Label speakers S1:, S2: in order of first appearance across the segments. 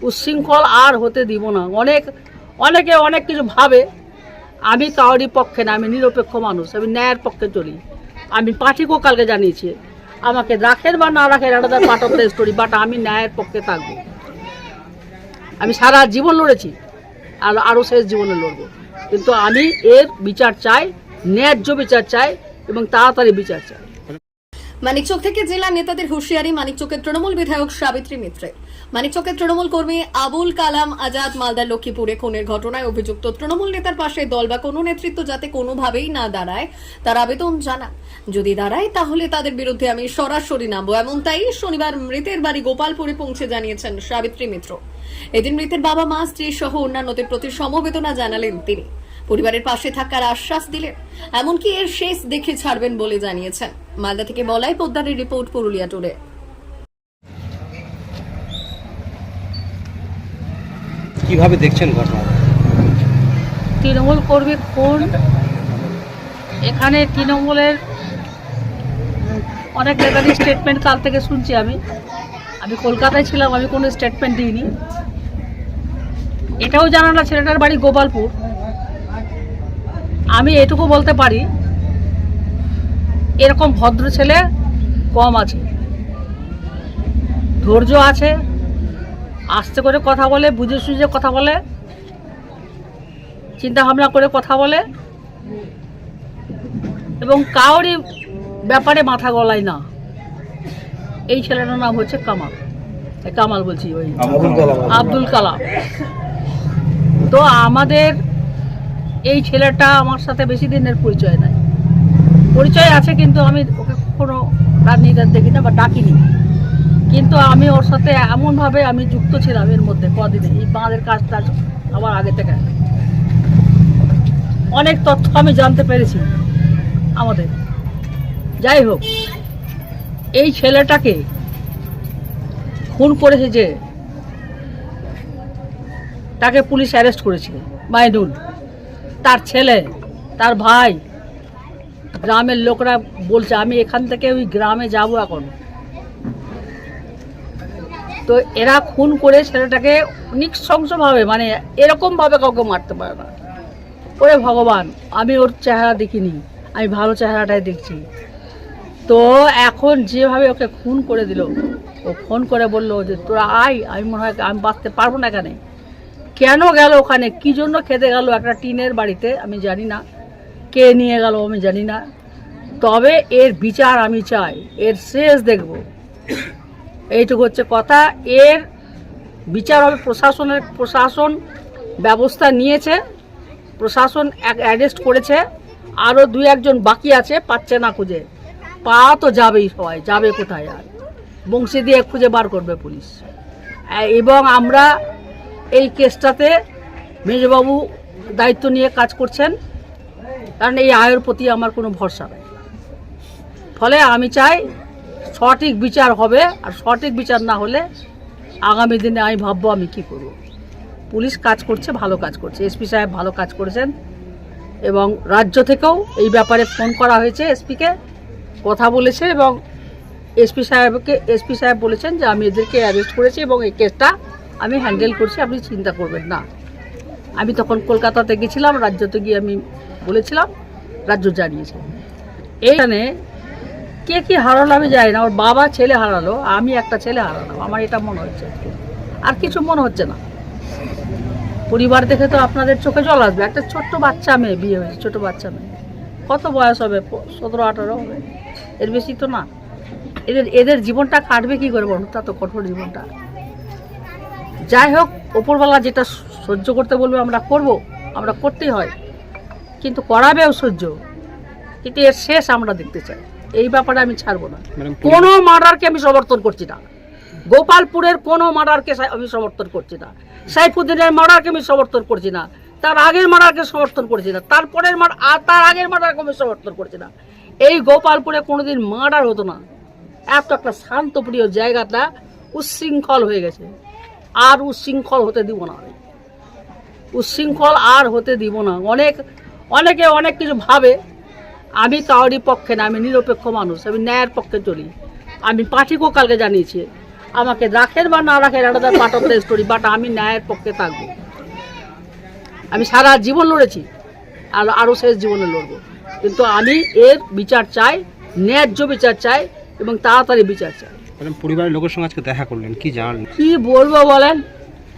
S1: উচ্ছৃঙ্খল আর হতে দিব না। অনেকে অনেক কিছু ভাবে, আমি কাউরি পক্ষে না, আমি নিরপেক্ষ মানুষ, আমি ন্যায়ের পক্ষে চলি। আমি পার্টিকেও কালকে জানিয়েছি, আমাকে রাখেন বা না রাখেন এটা part of the story, but আমি ন্যায়ের পক্ষে থাকবো। আমি সারা জীবন লড়েছি, আর আরও শেষ জীবনে লড়বো, কিন্তু আমি এর বিচার চাই, ন্যায্য বিচার চাই এবং তাড়াতাড়ি বিচার চাই।
S2: মানিকচক থেকে জেলা নেতাদের হুঁশিয়ারি মানিকচকের তৃণমূল বিধায়ক সাবিত্রী মিত্রের। মানিকচকের তৃণমূল কর্মী আবুল কালাম আজাদ মালদার লক্ষ্মীপুরে খুনের ঘটনায় অভিযুক্ত তৃণমূল নেতার পাশে দল বা কোনো নেতৃত্ব যাতে কোনোভাবেই না দাঁড়ায় তার আবেদন জানান। যদি দাঁড়ায় তাহলে তাদের বিরুদ্ধে আমি সরাসরি নামবো, এমনটাই শনিবার মৃতের বাড়ি গোপালপুরে পৌঁছে জানিয়েছেন সাবিত্রী মিত্র। এদিন মৃতের বাবা মা স্ত্রী সহ অন্যান্যদের প্রতি সমবেদনা জানালেন তিনি, পরিবারের পাশে থাকার আশ্বাস দিলেন, এমনকি এর শেষ দেখে ছাড়বেন বলে জানিয়েছেন। মালদা থেকে বলাই পোদ্দারের রিপোর্ট, পুরুলিয়া টুডে।
S3: কিভাবে দেখছেন ঘটনা?
S1: তৃণমূল কর্মী খুন, এখানে তৃণমূলের অনেক নেতাদের স্টেটমেন্ট কাল থেকে শুনছি। আমি কলকাতায় ছিলাম, আমি কোনো স্টেটমেন্ট দিইনি। এটাও জানা না ছেলেটার বাড়ি গোপালপুর। আমি এটুকু বলতে পারি, এরকম ভদ্র ছেলে কম আছে, ধৈর্য আছে, আস্তে করে কথা বলে, বুঝে সুঝে কথা বলে, চিন্তা ভাবনা করে কথা বলে এবং কাউরই ব্যাপারে মাথা গলায় না। এই ছেলেটার নাম হচ্ছে কামাল বলছি, ওই আব্দুল কালাম। তো আমাদের এই ছেলেটা আমার সাথে বেশি দিনের পরিচয় নাই, পরিচয় আছে কিন্তু আমি ওকে কোনো রাজনীতি দেখি না বা ডাকিনি, কিন্তু আমি ওর সাথে এমনভাবে আমি যুক্ত ছিলাম এর মধ্যে কদিনে, এই বাঁধের কাজটা আমার আগে থেকে অনেক তথ্য আমি জানতে পেরেছি আমাদের। যাই হোক, এই ছেলেটাকে খুন করেছে যে, তাকে পুলিশ অ্যারেস্ট করেছে, মাইনুল, তার ছেলে, তার ভাই, গ্রামের লোকরা বলছে। আমি এখান থেকে ওই গ্রামে যাব এখন। তো এরা খুন করে ছেলেটাকে নৃশংসভাবে, মানে এরকমভাবে কাউকে মারতে পারে না। ওরে ভগবান, আমি ওর চেহারা দেখিনি, আমি ভালো চেহারাটাই দেখছি। তো এখন যেভাবে ওকে খুন করে দিল, ও ফোন করে বললো যে তোরা আয়, আমি মনে হয় আমি বাঁচতে পারবো না এখানে। কেন গেল ওখানে, কি জন্য খেতে গেল একটা টিনের বাড়িতে, আমি জানি না, কে নিয়ে গেল আমি জানি না, তবে এর বিচার আমি চাই, এর শেষ দেখব, এইটুকু হচ্ছে কথা। এর বিচার হবে, প্রশাসন ব্যবস্থা নিয়েছে, প্রশাসন অ্যারেস্ট করেছে, আরও 2-1 বাকি আছে, পাচ্ছে না খুঁজে, পাওয়া তো যাবেই, সবাই যাবে কোথায়, আর বংশী দিয়ে খুঁজে বার করবে পুলিশ। এবং আমরা এই কেসটাতে মেজবাবু দায়িত্ব নিয়ে কাজ করছেন, কারণ এই আয়ের প্রতি আমার কোনো ভরসা নেই। ফলে আমি চাই সঠিক বিচার হবে, আর সঠিক বিচার না হলে আগামী দিনে আমি ভাববো আমি কি করব। পুলিশ কাজ করছে, ভালো কাজ করছে, এসপি সাহেব ভালো কাজ করেছেন, এবং রাজ্য থেকেও এই ব্যাপারে ফোন করা হয়েছে, এসপিকে কথা বলেছে, এবং এসপি সাহেব বলেছেন যে আমি এদেরকে অ্যারেস্ট করেছি এবং এই কেসটা আমি হ্যান্ডেল করছি, আপনি চিন্তা করবেন না। আমি তখন কলকাতাতে গেছিলাম, রাজ্যতে গিয়ে আমি বলেছিলাম, রাজ্য জানিয়েছে। এইখানে কে কি হারালো আমি জানি না, ওর বাবা ছেলে হারালো, আমি একটা ছেলে হারালাম, আমার এটা মনে হচ্ছে, আর কিছু মনে হচ্ছে না। পরিবার দেখে তো আপনাদের চোখে জল আসবে। একটা ছোট্ট বাচ্চা মেয়ে বিয়ে হয়েছে, ছোট বাচ্চা মেয়ে, কত বয়স হবে, 17-18 হবে, এর বেশি তো না। এদের জীবনটা কাটবে কি করে বলুন, তা তো কঠোর জীবনটা। যাই হোক, ওপরওয়ালা যেটা সহ্য করতে বলবে আমরা করব, আমরা করতেই হয়, কিন্তু করাবেও সহ্য, কিন্তু এর শেষ আমরা দেখতে চাই। এই ব্যাপারে আমি ছাড়বো না। কোনো মার্ডারকে আমি সমর্থন করছি না, গোপালপুরের কোনো মার্ডারকে আমি সমর্থন করছি না, সাইফুদ্দিনের মার্ডারকে আমি সমর্থন করছি না, তার আগের মার্ডারকে সমর্থন করছি না, তার আগের মার্ডারকে আমি সমর্থন করছি না। এই গোপালপুরে কোনোদিন মার্ডার হতো না, এত একটা শান্তপ্রিয় জায়গাটা উচ্ছৃঙ্খল হয়ে গেছে, আর উচ্ছৃঙ্খল হতে দিব না, উচ্ছৃঙ্খল আর হতে দিব না। অনেকে অনেক কিছু ভাবে, আমি কাউরি পক্ষে না, আমি নিরপেক্ষ মানুষ, আমি ন্যায়ের পক্ষে চলি। আমি পার্টিকেও কালকে জানিয়েছি, আমাকে রাখেন বা না রাখেন এটা তার part of the story, but আমি ন্যায়ের পক্ষে থাকবো। আমি সারা জীবন লড়েছি, আর আরও শেষ জীবনে লড়বো, কিন্তু আমি এর বিচার চাই, ন্যায্য বিচার চাই এবং তাড়াতাড়ি বিচার চাই।
S3: ম্যাডাম, পরিবারের লোকের সঙ্গে আজকে দেখা করলেন, কি জানালেন?
S1: কি বলবো বলেন,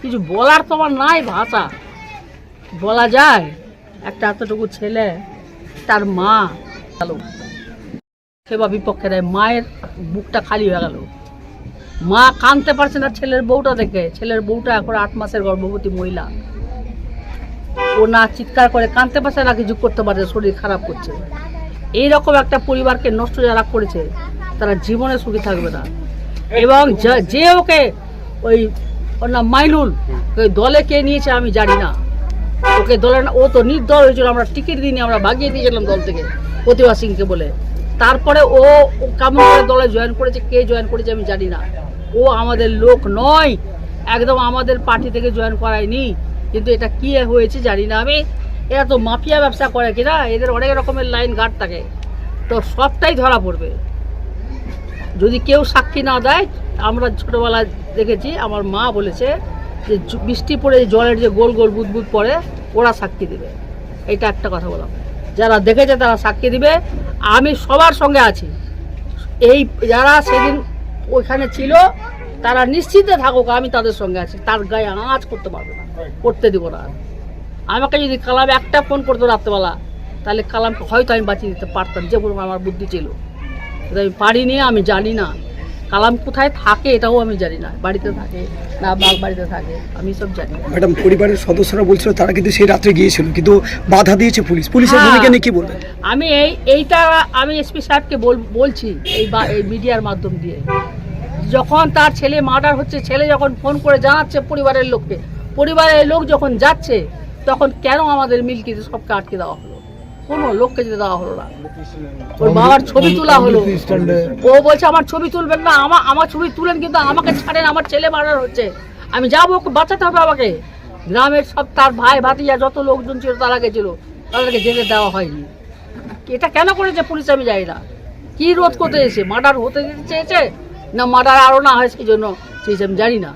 S1: কিছু বলার তো আমার নাই ভাষা। বলা যায় একটা এতটুকু ছেলে, তার মা গেল সেবা বিপক্ষে দেয়, মায়ের বুকটা খালি হয়ে গেল। মা কাঁদতে পারছে না ছেলের বউটা দেখে। ছেলের বউটা এখন 8 মাসের গর্ভবতী মহিলা। ও না চিৎকার করে কাঁদতে পারছে না কিছু করতে পারছে, শরীর খারাপ করছে। এইরকম একটা পরিবারকে নষ্ট যারা করেছে তারা জীবনে সুখী থাকবে না। এবং যে ওকে ওই ওর নাম মাইনুল, ওই দলে কে নিয়েছে আমি জানি না, ওকে দলে ও তো নির্দল হয়েছিল, আমরা টিকিট দিইনি, আমরা ভাগিয়ে দিয়েছিলাম দল থেকে প্রতিভা সিংকে বলে। তারপরে ও কেমন করে দলে জয়েন করেছে, কে জয়েন করেছে আমি জানি না। ও আমাদের লোক নয়, একদম আমাদের পার্টি থেকে জয়েন করায়নি। কিন্তু এটা কি হয়েছে জানি না আমি। এরা তো মাফিয়া ব্যবসা করে কিনা, এদের অনেক রকমের লাইন গার্ড থাকে, তো সবটাই ধরা পড়বে যদি কেউ সাক্ষী না দেয়। আমরা ছোটোবেলায় দেখেছি, আমার মা বলেছে যে বৃষ্টি পড়ে জলের যে গোল গোল বুদবুদ পড়ে, ওরা সাক্ষী দিবে। এটা একটা কথা বললাম, যারা দেখেছে তারা সাক্ষী দিবে। আমি সবার সঙ্গে আছি। এই যারা সেদিন ওইখানে ছিল তারা নিশ্চিন্তে থাকুক, আমি তাদের সঙ্গে আছি। তার গায়ে আঁচ করতে পারবে না, করতে দিব না। আমাকে যদি কালাম একটা ফোন করতো রাত্রেবেলা, তাহলে কালামকে হয়তো আমি বাঁচিয়ে দিতে পারতাম, যে পরিমাণ আমার বুদ্ধি ছিল। কিন্তু আমি পারিনি, আমি জানি না কালাম কোথায় থাকে, এটাও আমি জানি না। বাড়িতে থাকে না বাগ বাড়িতে থাকে, আমি সব জানি না।
S4: ম্যাডাম, পরিবারের সদস্যরা বলছিল তারা কিন্তু সেই রাত্রে গিয়েছিল, কিন্তু বাধা দিয়েছে পুলিশ। পুলিশের ভূমিকা নিয়ে কি বলবেন?
S1: আমি এইটা আমি এসপি সাহেবকে বলছি এই মিডিয়ার মাধ্যম দিয়ে, যখন তার ছেলে মার্ডার হচ্ছে, ছেলে যখন ফোন করে জানাচ্ছে পরিবারের লোককে, পরিবারের লোক যখন যাচ্ছে, তখন কেন আমাদের মিল্কিতে সবকে আটকে দেওয়া হলো? কোনো লোককে যেতে দেওয়া হলো না। ওর বাবার ছবি তোলা হলো, ও বলছে আমার ছবি তুলবেন না। আমার ছবি তুলেন, কিন্তু আমাকে ছাড়েন, আমার ছেলে মার্ডার হচ্ছে, আমি যাবো, ওকে বাঁচাতে হবে আমাকে। গ্রামের সব তার ভাই ভাতিজা যত লোকজন ছিল তারা গেছিল, তাদেরকে যেতে দেওয়া হয়নি। এটা কেন করেছে পুলিশ আমি জানি না। কি রোধ করতে এসে মার্ডার হতে দিতে চেয়েছে, না মার্ডার আরও না হয় সেই জন্য চেয়েছে আমি জানি না।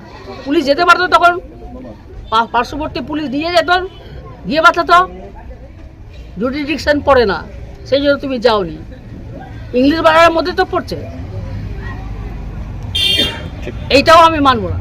S1: পুলিশ যেতে পারতো, তখন পার্শ্ববর্তী পুলিশ দিয়ে যেত, দিয়ে বাঁচাতো। জুডিডিকশন পড়ে না, সেই জন্য তুমি যাওনি। ইংলিশ বাংলার মধ্যে তো পড়ছে, এইটাও আমি মানবো না।